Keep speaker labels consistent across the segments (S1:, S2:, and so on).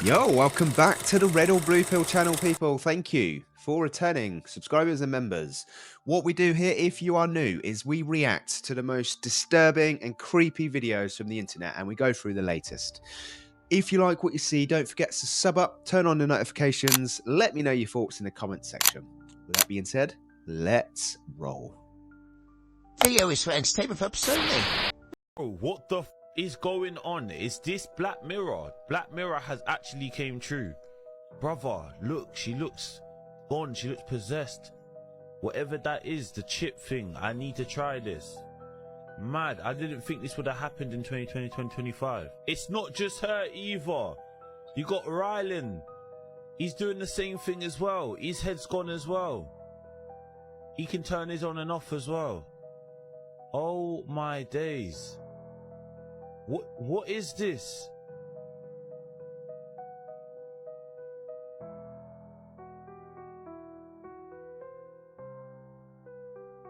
S1: Yo, welcome back to the Red or Blue Pill channel, people. Thank you for returning subscribers and members. What we do here, if you are new, is we react to the most disturbing and creepy videos from the internet, and we go through the latest. If you like what you see, don't forget to sub up, turn on the notifications, let me know your thoughts in the comments section. With that being said, let's roll.
S2: Video is for entertainment purposes only.
S3: Bro, what the is going on? Is this Black Mirror? Black Mirror has actually came true. Brother, look, she looks gone. She looks possessed. Whatever that is, the chip thing, I need to try this. Mad, I didn't think this would have happened in 2020, 2025. It's not just her either. You got Rylan. He's doing the same thing as well. His head's gone as well. He can turn his on and off as well. Oh my days. What is this?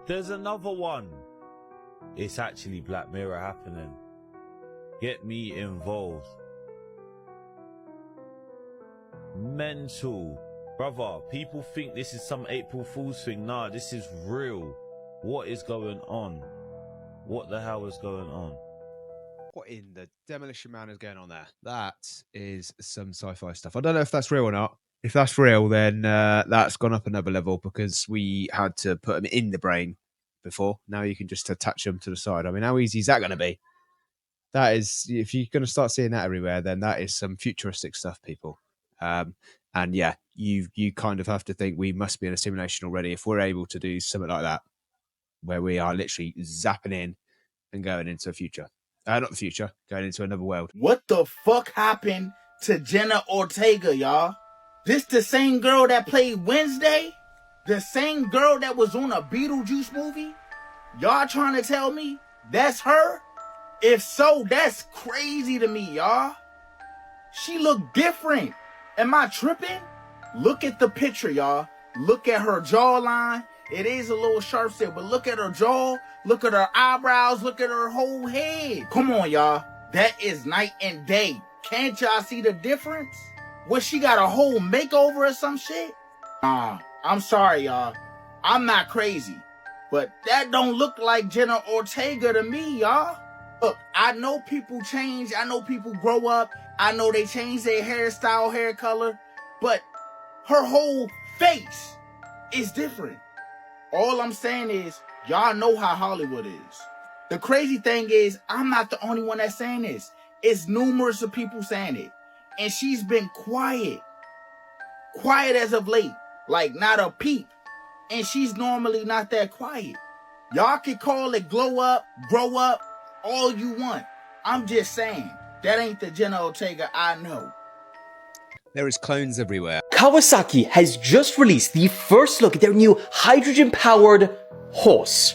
S3: There's another one. It's actually Black Mirror happening. Get me involved. Mental. Brother, people think this is some April Fool's thing. Nah, this is real. What is going on? What the hell is going on?
S1: What in the Demolition Man is going on there? That is some sci-fi stuff. I don't know if that's real or not. If that's real, then that's gone up another level because we had to put them in the brain before. Now you can just attach them to the side. I mean, how easy is that going to be? That is, if you're going to start seeing that everywhere, then that is some futuristic stuff, people. And yeah, you kind of have to think we must be in a simulation already if we're able to do something like that, where we are literally zapping in and going into a future. Not the future, going into another world.
S4: What the fuck happened to Jenna Ortega, y'all? This the same girl that played Wednesday? The same girl that was on a Beetlejuice movie? Y'all trying to tell me that's her? If so, that's crazy to me, y'all. She looked different. Am I tripping? Look at the picture, y'all. Look at her jawline. It is a little sharp set, but look at her jaw. Look at her eyebrows. Look at her whole head. Come on, y'all. That is night and day. Can't y'all see the difference? What, she got a whole makeover or some shit? Nah, I'm sorry, y'all. I'm not crazy. But that don't look like Jenna Ortega to me, y'all. Look, I know people change. I know people grow up. I know they change their hairstyle, hair color. But her whole face is different. All I'm saying is, y'all know how Hollywood is. The crazy thing is, I'm not the only one that's saying this. It's numerous of people saying it. And she's been quiet. Quiet as of late. Like, not a peep. And she's normally not that quiet. Y'all can call it glow up, grow up, all you want. I'm just saying, that ain't the Jenna Ortega I know.
S1: There is clones everywhere.
S5: Kawasaki has just released the first look at their new hydrogen-powered horse.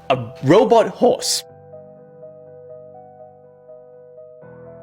S5: A robot horse.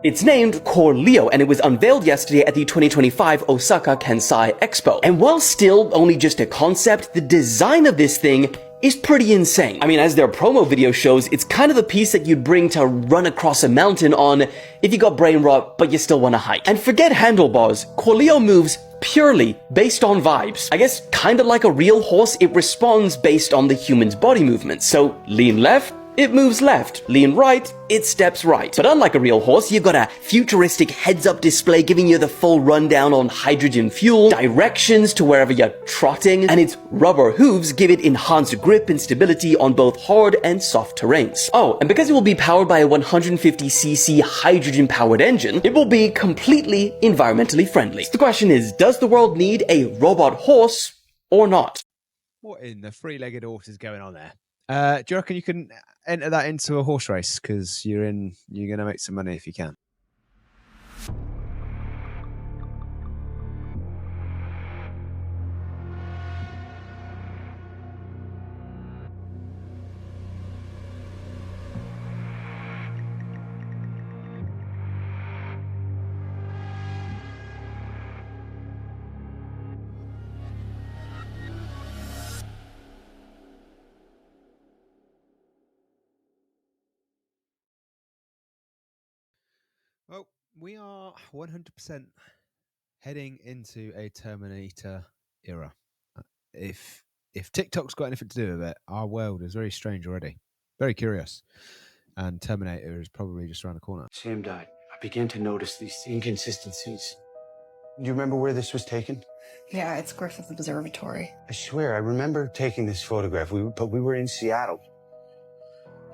S5: It's named Corleo, and it was unveiled yesterday at the 2025 Osaka Kansai Expo. And while still only just a concept, the design of this thing is pretty insane. I mean, as their promo video shows, it's kind of the piece that you'd bring to run across a mountain on if you got brain rot, but you still want to hike. And forget handlebars, Corleo moves purely based on vibes. I guess kind of like a real horse, it responds based on the human's body movements. So lean left, it moves left. Lean right, it steps right. But unlike a real horse, you've got a futuristic heads-up display giving you the full rundown on hydrogen fuel, directions to wherever you're trotting, and its rubber hooves give it enhanced grip and stability on both hard and soft terrains. Oh, and because it will be powered by a 150cc hydrogen-powered engine, it will be completely environmentally friendly. So the question is, does the world need a robot horse or not?
S1: What in the three-legged horse is going on there? Do you reckon you can enter that into a horse race? Because you're going to make some money if you can. Well, we are 100% heading into a Terminator era. If TikTok's got anything to do with it, our world is very strange already. Very curious. And Terminator is probably just around the corner.
S6: Sam died. I began to notice these inconsistencies. Do you remember where this was taken?
S7: Yeah, it's Griffith Observatory.
S6: I swear, I remember taking this photograph, but we were in Seattle.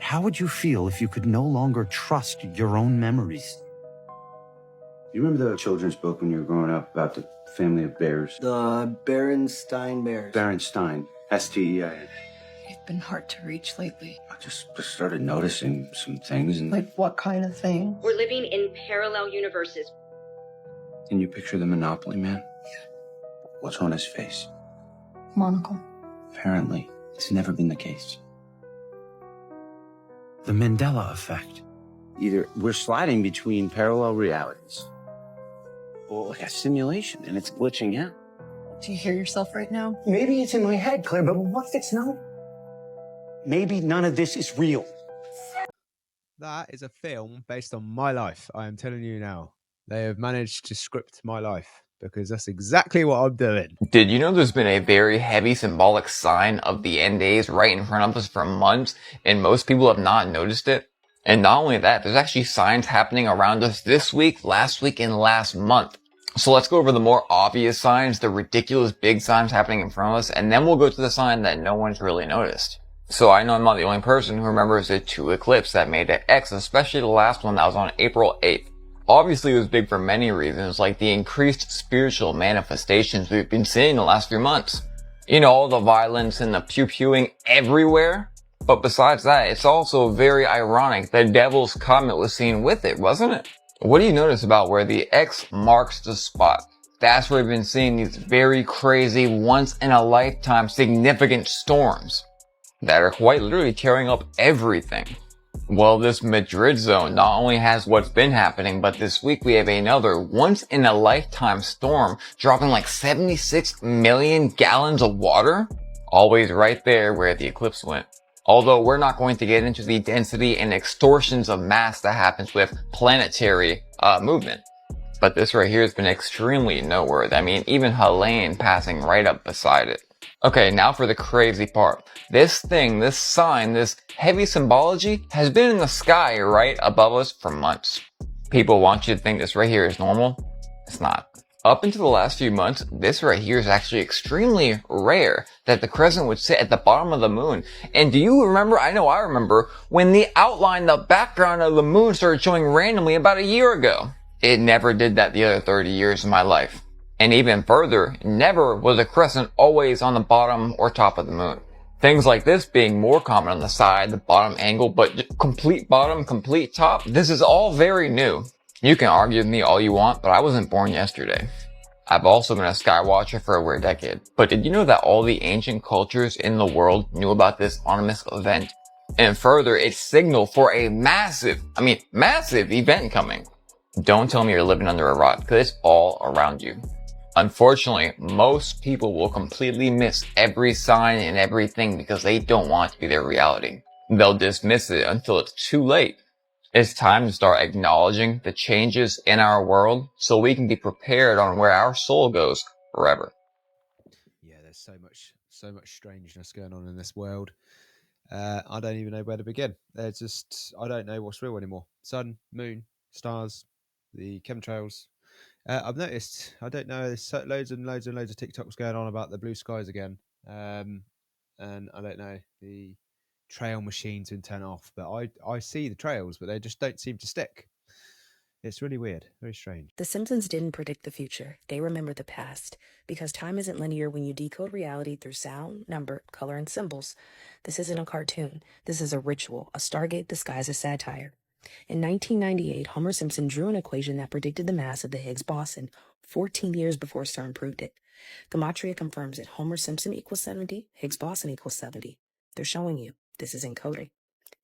S6: How would you feel if you could no longer trust your own memories? You remember the children's book when you were growing up about the family of bears?
S8: The Berenstain Bears.
S6: Berenstain, S-T-E-I-N.
S7: You've been hard to reach lately.
S6: I just started noticing some things, and
S7: Like what kind of thing?
S9: We're living in parallel universes.
S6: Can you picture the Monopoly Man? Yeah. What's on his face?
S7: Monocle.
S6: Apparently, it's never been the case. The Mandela effect. Either we're sliding between parallel realities, or like a simulation, and it's glitching out.
S7: Do you hear yourself right now?
S6: Maybe it's in my head, Claire, but what if it's not? Maybe none of this is real.
S1: That is a film based on my life. I am telling you now. They have managed to script my life because that's exactly what I'm doing.
S10: Did you know there's been a very heavy symbolic sign of the end days right in front of us for months, and most people have not noticed it? And not only that, there's actually signs happening around us this week, last week, and last month. So let's go over the more obvious signs, the ridiculous big signs happening in front of us, and then we'll go to the sign that no one's really noticed. So I know I'm not the only person who remembers the 2 eclipses that made it X, especially the last one that was on April 8th. Obviously, it was big for many reasons, like the increased spiritual manifestations we've been seeing the last few months. You know, all the violence and the pew-pewing everywhere. But besides that, it's also very ironic the Devil's Comet was seen with it, wasn't it? What do you notice about where the X marks the spot? That's where we've been seeing these very crazy, once-in-a-lifetime significant storms that are quite literally tearing up everything. Well, this Madrid zone not only has what's been happening, but this week we have another once-in-a-lifetime storm dropping like 76 million gallons of water, always right there where the eclipse went. Although we're not going to get into the density and extortions of mass that happens with planetary movement. But this right here has been extremely noteworthy. I mean, even Helene passing right up beside it. Okay, now for the crazy part. This thing, this sign, this heavy symbology has been in the sky right above us for months. People want you to think this right here is normal. It's not. Up until the last few months, this right here is actually extremely rare that the crescent would sit at the bottom of the moon. And do you remember, I know I remember, when the outline, the background of the moon started showing randomly about a year ago. It never did that the other 30 years of my life. And even further, never was a crescent always on the bottom or top of the moon. Things like this being more common on the side, the bottom angle, but complete bottom, complete top, this is all very new. You can argue with me all you want, but I wasn't born yesterday. I've also been a sky watcher for over a decade. But did you know that all the ancient cultures in the world knew about this ominous event? And further, it signaled for a massive event coming. Don't tell me you're living under a rock, because it's all around you. Unfortunately, most people will completely miss every sign and everything because they don't want it to be their reality. They'll dismiss it until it's too late. It's time to start acknowledging the changes in our world so we can be prepared on where our soul goes forever.
S1: Yeah, there's so much strangeness going on in this world. I don't even know where to begin. I don't know what's real anymore. Sun, moon, stars, the chemtrails. I've noticed, I don't know, there's loads and loads of TikToks going on about the blue skies again. And I don't know, the trail machines been turned off, but I see the trails, but they just don't seem to stick. It's really weird, very strange.
S11: The Simpsons didn't predict the future. They remember the past. Because time isn't linear when you decode reality through sound, number, color, and symbols. This isn't a cartoon. This is a ritual, a Stargate disguised as satire. In 1998, Homer Simpson drew an equation that predicted the mass of the Higgs boson 14 years before CERN proved it. Gematria confirms it. Homer Simpson equals 70, Higgs boson equals 70. They're showing you this is encoding.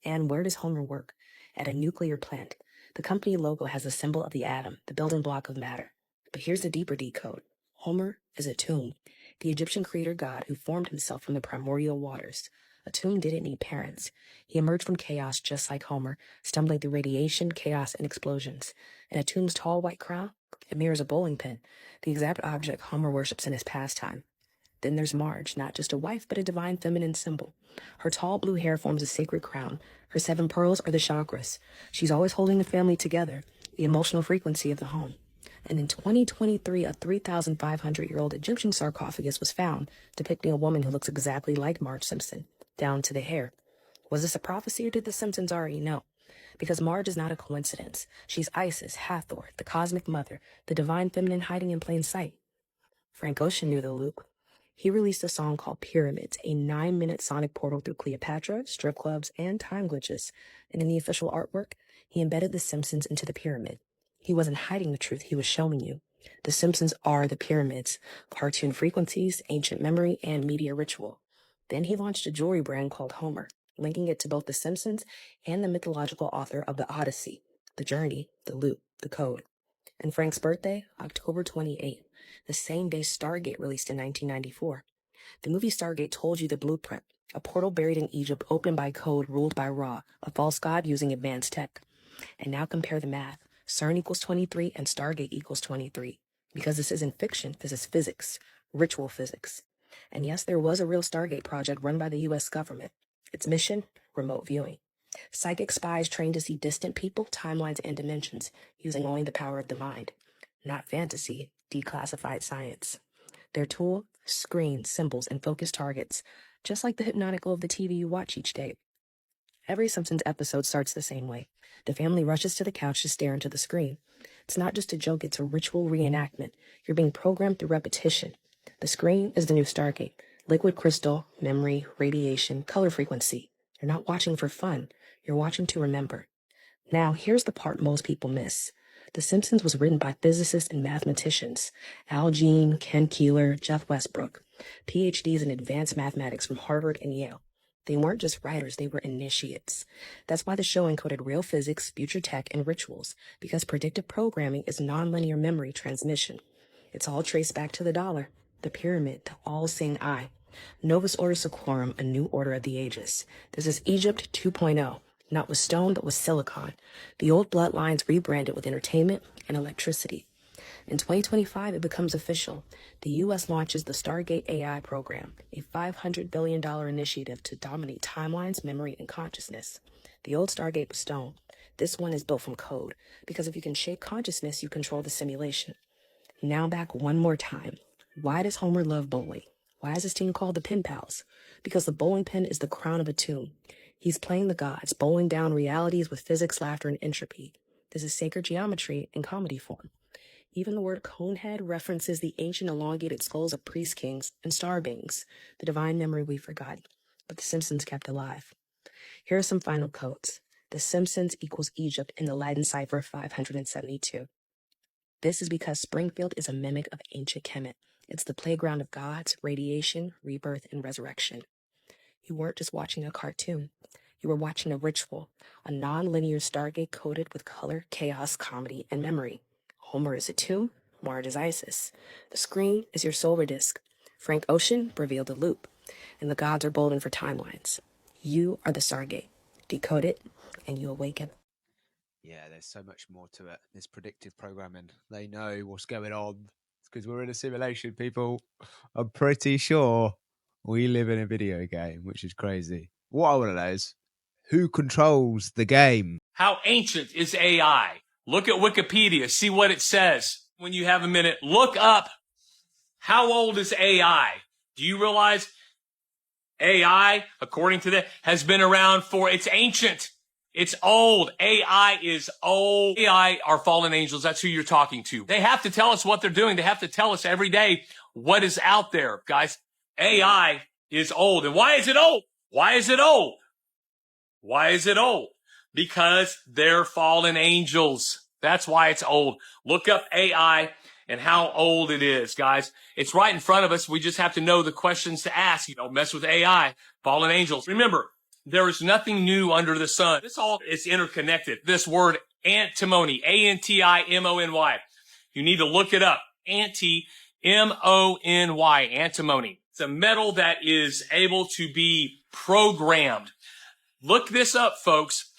S11: And where does Homer work? At a nuclear plant. The company logo has a symbol of the atom, the building block of matter. But here's the deeper decode. Homer is a tomb, the Egyptian creator god who formed himself from the primordial waters. A tomb didn't need parents. He emerged from chaos just like Homer, stumbling through radiation, chaos, and explosions. And a tomb's tall white crown, It mirrors a bowling pin, the exact object Homer worships in his pastime. Then there's Marge, not just a wife, but a divine feminine symbol. Her tall blue hair forms a sacred crown. Her 7 pearls are the chakras. She's always holding the family together, the emotional frequency of the home. And in 2023, a 3,500-year-old Egyptian sarcophagus was found, depicting a woman who looks exactly like Marge Simpson, down to the hair. Was this a prophecy, or did the Simpsons already know? Because Marge is not a coincidence. She's Isis, Hathor, the cosmic mother, the divine feminine hiding in plain sight. Frank Ocean knew the loop. He released a song called Pyramids, a 9-minute sonic portal through Cleopatra, strip clubs, and time glitches. And in the official artwork, he embedded the Simpsons into the pyramid. He wasn't hiding the truth, he was showing you. The Simpsons are the pyramids, cartoon frequencies, ancient memory, and media ritual. Then he launched a jewelry brand called Homer, linking it to both the Simpsons and the mythological author of the Odyssey, the journey, the loop, the code. And Frank's birthday, October 28th, the same day Stargate released in 1994. The movie Stargate told you the blueprint, a portal buried in Egypt opened by code ruled by Ra, a false god using advanced tech. And now compare the math. CERN equals 23 and Stargate equals 23. Because this isn't fiction, this is physics, ritual physics. And yes, there was a real Stargate project run by the U.S. government. Its mission, remote viewing. Psychic spies trained to see distant people, timelines, and dimensions, using only the power of the mind. Not fantasy, declassified science. Their tool, screens, symbols, and focused targets, just like the hypnotic glow of the TV you watch each day. Every Simpsons episode starts the same way. The family rushes to the couch to stare into the screen. It's not just a joke, it's a ritual reenactment. You're being programmed through repetition. The screen is the new Stargate. Liquid crystal, memory, radiation, color frequency. You're not watching for fun. You're watching to remember. Now, here's the part most people miss. The Simpsons was written by physicists and mathematicians. Al Jean, Ken Keeler, Jeff Westbrook. PhDs in advanced mathematics from Harvard and Yale. They weren't just writers, they were initiates. That's why the show encoded real physics, future tech, and rituals, because predictive programming is nonlinear memory transmission. It's all traced back to the dollar, the pyramid, the all-seeing eye. Novus Ordo Seclorum, a new order of the ages. This is Egypt 2.0, not with stone, but with silicon. The old bloodlines rebranded with entertainment and electricity. In 2025, it becomes official. The U.S. launches the Stargate AI program, a $500 billion initiative to dominate timelines, memory, and consciousness. The old Stargate was stone. This one is built from code, because if you can shape consciousness, you control the simulation. Now back one more time. Why does Homer love bowling? Why is his team called the Pin Pals? Because the bowling pin is the crown of a tomb. He's playing the gods, bowling down realities with physics, laughter, and entropy. This is sacred geometry in comedy form. Even the word conehead references the ancient elongated skulls of priest kings and star beings, the divine memory we forgot, but the Simpsons kept alive. Here are some final quotes. The Simpsons equals Egypt in the Latin cipher 572. This is because Springfield is a mimic of ancient Kemet. It's the playground of gods, radiation, rebirth, and resurrection. You weren't just watching a cartoon. You were watching a ritual, a non-linear Stargate coded with color, chaos, comedy, and memory. Homer is a tomb, Marge is Isis. The screen is your solar disk. Frank Ocean revealed the loop, and the gods are bolden for timelines. You are the Stargate. Decode it, and you awaken.
S1: Yeah, there's so much more to it. This predictive programming. They know what's going on. It's because we're in a simulation, people. I'm pretty sure we live in a video game, which is crazy. What I want to know is, who controls the game?
S12: How ancient is AI? Look at Wikipedia, see what it says. When you have a minute, look up how old is AI. Do you realize AI, according to that, has been around it's ancient. It's old. AI is old. AI are fallen angels. That's who you're talking to. They have to tell us what they're doing. They have to tell us every day what is out there, guys. AI is old. And why is it old? Why is it old? Why is it old? Because they're fallen angels. That's why it's old. Look up AI and how old it is, guys. It's right in front of us. We just have to know the questions to ask. You don't mess with AI, fallen angels. Remember, there is nothing new under the sun. This all is interconnected. This word antimony, A-N-T-I-M-O-N-Y. You need to look it up. M-O-N-Y, antimony. It's a metal that is able to be programmed. Look this up, folks.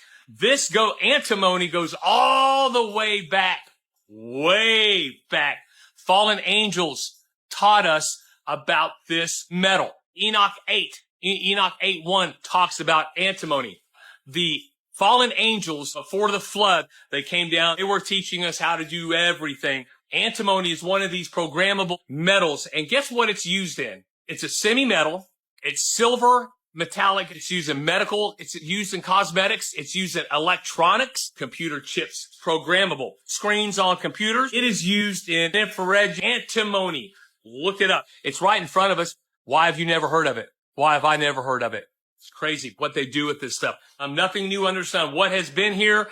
S12: Antimony goes all the way back way back. Fallen angels taught us about this metal. Enoch 8:1 talks about antimony. The fallen angels before the flood, they came down. They were teaching us how to do everything. Antimony is one of these programmable metals. And guess what it's used in? It's a semi-metal. It's silver metallic. It's used in medical. It's used in cosmetics. It's used in electronics, computer chips, programmable screens on computers. It is used in infrared antimony. Look it up. It's right in front of us. Why have you never heard of it? Why have I never heard of it? It's crazy what they do with this stuff. Nothing new under the sun. What has been here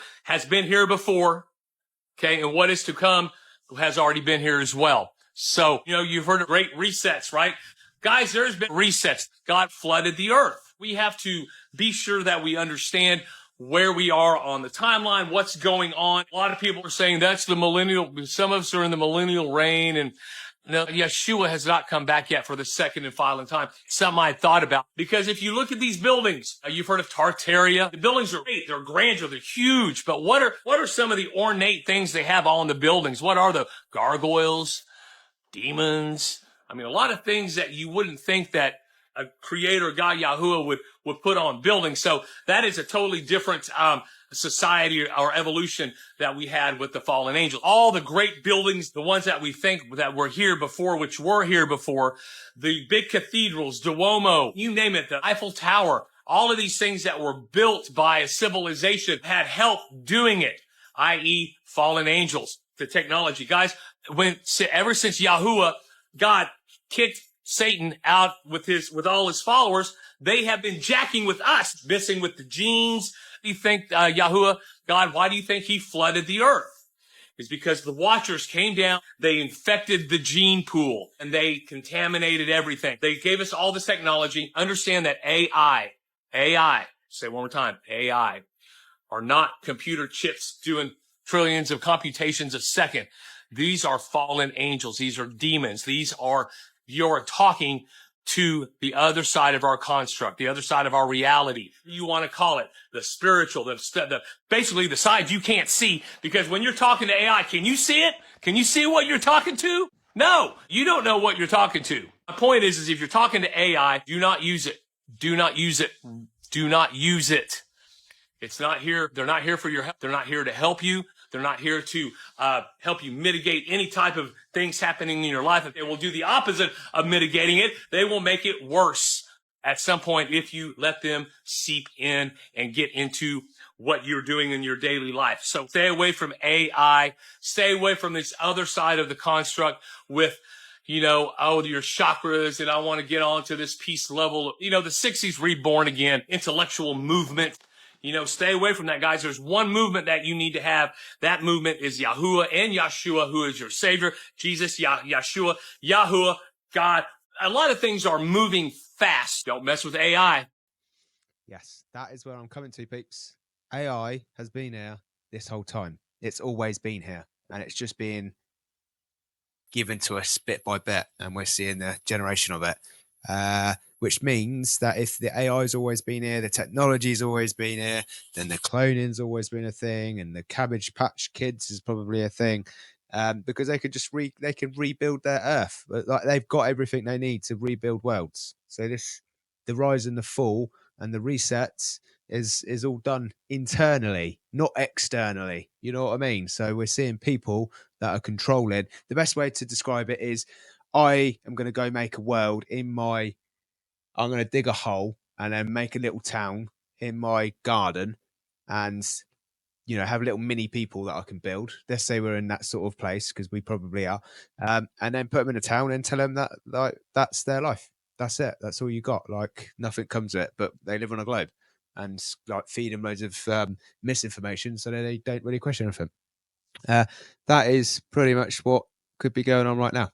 S12: before. Okay. And what is to come has already been here as well. So, you've heard of great resets, right? Guys, there's been resets. God flooded the earth. We have to be sure that we understand where we are on the timeline, what's going on. A lot of people are saying that's the millennial. Some of us are in the millennial reign, and Yeshua has not come back yet for the second and final time. Something I thought about, because if you look at these buildings, you've heard of Tartaria. The buildings are great. They're grandeur. They're huge. But what are some of the ornate things they have all in the buildings? What are the gargoyles, demons? I mean, a lot of things that you wouldn't think that a creator, God, Yahuwah, would put on buildings. So that is a totally different society or evolution that we had with the fallen angels. All the great buildings, the ones that we think that were here before, which were here before, the big cathedrals, Duomo, you name it, the Eiffel Tower, all of these things that were built by a civilization had help doing it, i.e. fallen angels, the technology. Guys, ever since Yahuwah, God, kicked Satan out with all his followers, they have been jacking with us, messing with the genes. You think, Yahuwah, God, why do you think he flooded the earth? It's because the watchers came down, they infected the gene pool, and they contaminated everything. They gave us all this technology. Understand that AI, say it one more time, AI, are not computer chips doing trillions of computations a second. These are fallen angels. These are demons. You're talking to the other side of our construct, the other side of our reality. You want to call it the spiritual, basically the side you can't see, because when you're talking to AI, can you see it? Can you see what you're talking to? No, you don't know what you're talking to. My point is if you're talking to AI, do not use it. Do not use it. Do not use it. It's not here. They're not here for your help. They're not here to help you. They're not here to help you mitigate any type of things happening in your life. They will do the opposite of mitigating it. They will make it worse at some point if you let them seep in and get into what you're doing in your daily life. So stay away from AI. Stay away from this other side of the construct with, your chakras, and I want to get on to this peace level. The 60s reborn again, intellectual movement. Stay away from that, guys. There's one movement that you need to have. That movement is Yahuwah and Yeshua, who is your savior. Jesus, Yeshua, Yahuwah, God. A lot of things are moving fast. Don't mess with AI.
S1: Yes, that is where I'm coming to, peeps. AI has been here this whole time. It's always been here, and it's just being given to us bit by bit, and we're seeing the generation of it. Which means that if the AI's always been here, the technology's always been here, then the cloning's always been a thing, and the Cabbage Patch Kids is probably a thing, because they could just rebuild their Earth. Like, they've got everything they need to rebuild worlds. So the rise and the fall and the resets is all done internally, not externally. You know what I mean? So we're seeing people that are controlling. The best way to describe it is, I am going to go make a world I'm going to dig a hole and then make a little town in my garden and, have little mini people that I can build. Let's say we're in that sort of place, because we probably are. And then put them in a town and tell them that, like, that's their life. That's it. That's all you got. Like, nothing comes of it, but they live on a globe, and like feed them loads of misinformation so they don't really question anything. That is pretty much what could be going on right now.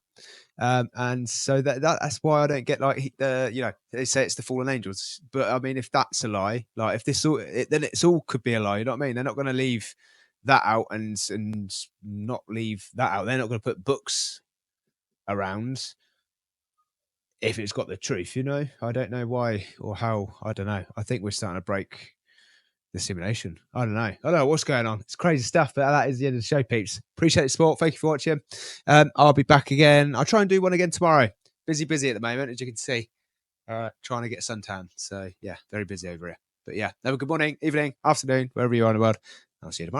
S1: And so that's why I don't get, like, they say it's the fallen angels, but I mean, if that's a lie, like, if this then it's all could be a lie. You know what I mean? They're not going to leave that out and not leave that out. They're not going to put books around if it's got the truth. I don't know why or how. I don't know. I think we're starting to break the simulation. I don't know what's going on. It's crazy stuff, but that is the end of the show, peeps. Appreciate the support. Thank you for watching. I'll be back again. I'll try and do one again tomorrow. Busy at the moment, as you can see. Trying to get suntan. So, yeah, very busy over here. But, yeah, have a good morning, evening, afternoon, wherever you are in the world. I'll see you tomorrow.